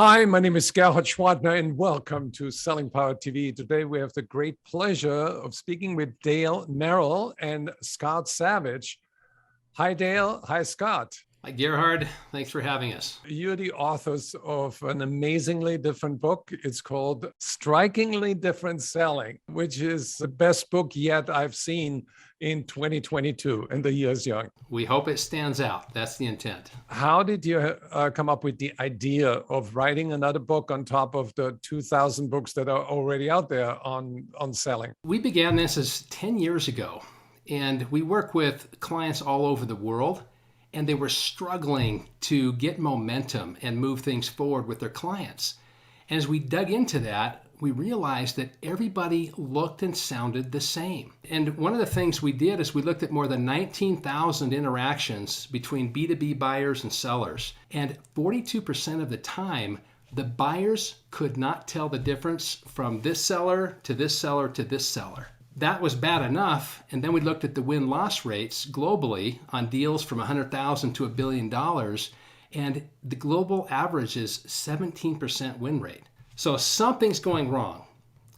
Hi, my name is Gerhard Schwadner, and welcome to Selling Power TV. Today, we have the great pleasure of speaking with Dale Merrill and Scott Savage. Hi, Dale. Hi, Scott. Hi, Gerhard. Thanks for having us. You're the authors of an amazingly different book. It's called Strikingly Different Selling, which is the best book yet I've seen in 2022, and the year's young. We hope it stands out. That's the intent. How did you come up with the idea of writing another book on top of the 2,000 books that are already out there on selling? We began this as 10 years ago, and we work with clients all over the world, and they were struggling to get momentum and move things forward with their clients. And as we dug into that, we realized that everybody looked and sounded the same. And one of the things we did is we looked at more than 19,000 interactions between B2B buyers and sellers. And 42% of the time, the buyers could not tell the difference from this seller to this seller to this seller. That was bad enough. And then we looked at the win-loss rates globally on deals from $100,000 to $1 billion. And the global average is 17% win rate. So something's going wrong.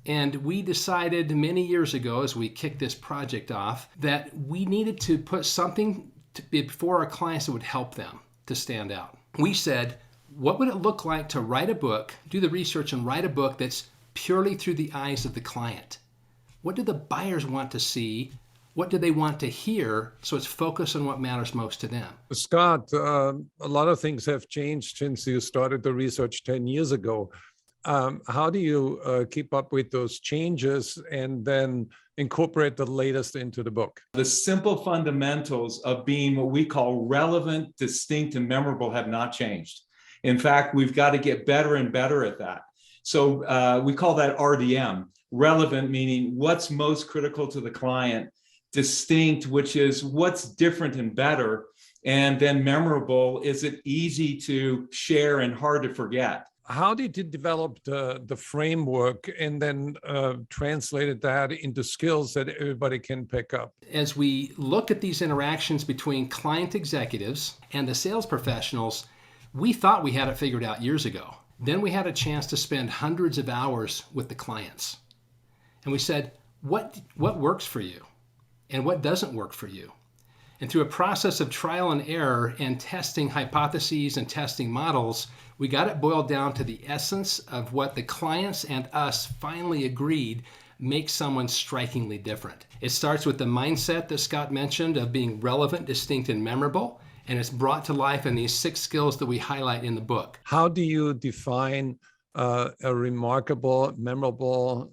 And we decided many years ago, as we kicked this project off, that we needed to put something before our clients that would help them to stand out. We said, what would it look like to write a book, do the research and write a book that's purely through the eyes of the client? What do the buyers want to see? What do they want to hear? So it's focused on what matters most to them. Scott, a lot of things have changed since you started the research 10 years ago. How do you keep up with those changes and then incorporate the latest into the book? The simple fundamentals of being what we call relevant, distinct, and memorable have not changed. In fact, we've got to get better and better at that. So we call that RDM. Relevant meaning what's most critical to the client. Distinct, which is what's different and better. And then memorable, is it easy to share and hard to forget? How did you develop the framework and then translated that into skills that everybody can pick up? As we looked at these interactions between client executives and the sales professionals, we thought we had it figured out years ago. Then we had a chance to spend hundreds of hours with the clients. And we said, what works for you and what doesn't work for you? And through a process of trial and error and testing hypotheses and testing models, we got it boiled down to the essence of what the clients and us finally agreed makes someone strikingly different. It starts with the mindset that Scott mentioned of being relevant, distinct, and memorable, and it's brought to life in these 6 skills that we highlight in the book. How do you define a remarkable, memorable,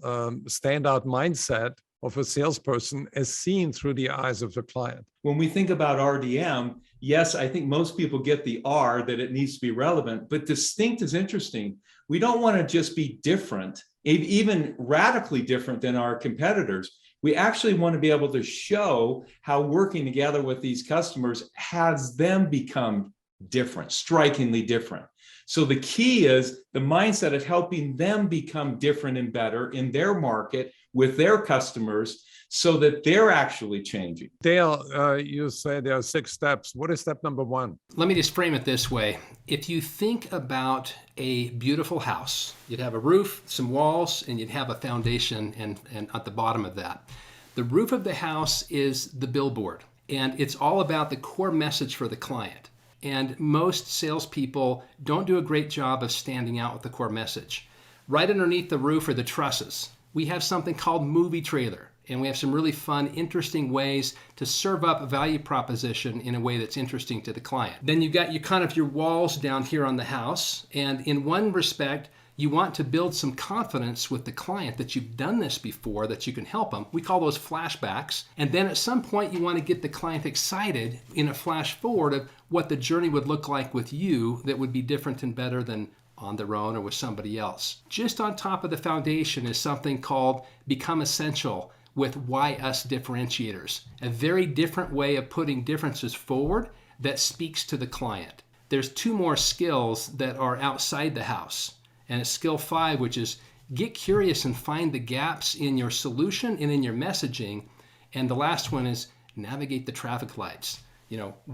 standout mindset of a salesperson as seen through the eyes of the client? When we think about RDM, yes, I think most people get the R, that it needs to be relevant, but distinct is interesting. We don't want to just be different, even radically different than our competitors. We actually want to be able to show how working together with these customers has them become different, strikingly different. So the key is the mindset of helping them become different and better in their market with their customers so that they're actually changing. Dale, you say there are 6 steps. What is step number 1? Let me just frame it this way. If you think about a beautiful house, you'd have a roof, some walls, and you'd have a foundation and at the bottom of that. The roof of the house is the billboard, and it's all about the core message for the client. And most salespeople don't do a great job of standing out with the core message. Right underneath the roof are the trusses. We have something called movie trailer, and we have some really fun, interesting ways to serve up a value proposition in a way that's interesting to the client. Then you've got your walls down here on the house, and in one respect, you want to build some confidence with the client that you've done this before, that you can help them. We call those flashbacks. And then at some point, you want to get the client excited in a flash forward of what the journey would look like with you that would be different and better than on their own or with somebody else. Just on top of the foundation is something called Become Essential with Why Us differentiators, a very different way of putting differences forward that speaks to the client. There's 2 more skills that are outside the house. And it's skill 5, which is get curious and find the gaps in your solution and in your messaging. And the last one is navigate the traffic lights.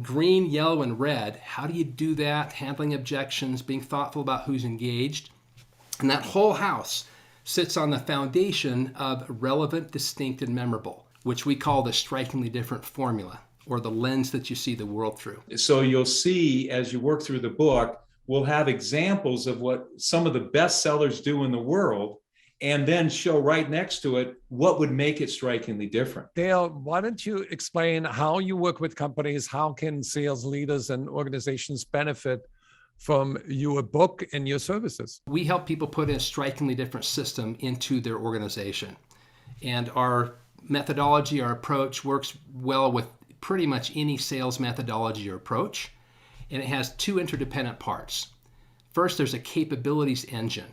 green, yellow, and red. How do you do that? Handling objections, being thoughtful about who's engaged. And that whole house sits on the foundation of relevant, distinct, and memorable, which we call the strikingly different formula, or the lens that you see the world through. So you'll see as you work through the book, we'll have examples of what some of the best sellers do in the world, and then show right next to it what would make it strikingly different. Dale, why don't you explain how you work with companies? How can sales leaders and organizations benefit from your book and your services? We help people put in a strikingly different system into their organization. And our methodology, our approach works well with pretty much any sales methodology or approach. And it has two interdependent parts. First, there's a capabilities engine.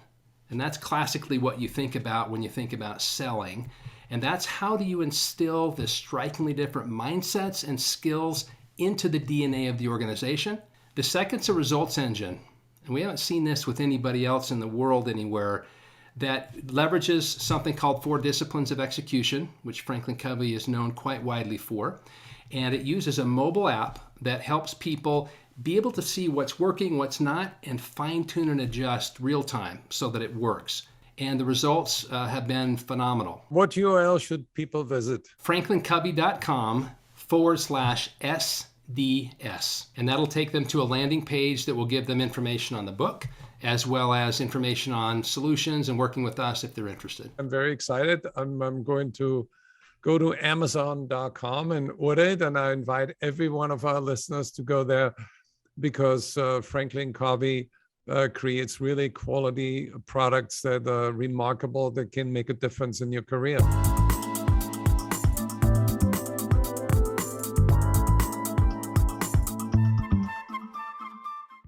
And that's classically what you think about when you think about selling. And that's how do you instill the strikingly different mindsets and skills into the DNA of the organization. The second's a results engine. And we haven't seen this with anybody else in the world anywhere, that leverages something called 4 disciplines of execution, which Franklin Covey is known quite widely for. And it uses a mobile app that helps people be able to see what's working, what's not, and fine-tune and adjust real time so that it works. And the results have been phenomenal. What URL should people visit? franklincovey.com/SDS. And that'll take them to a landing page that will give them information on the book, as well as information on solutions and working with us if they're interested. I'm very excited. I'm going to go to Amazon.com and order it. And I invite every one of our listeners to go there, because Franklin Covey creates really quality products that are remarkable, that can make a difference in your career.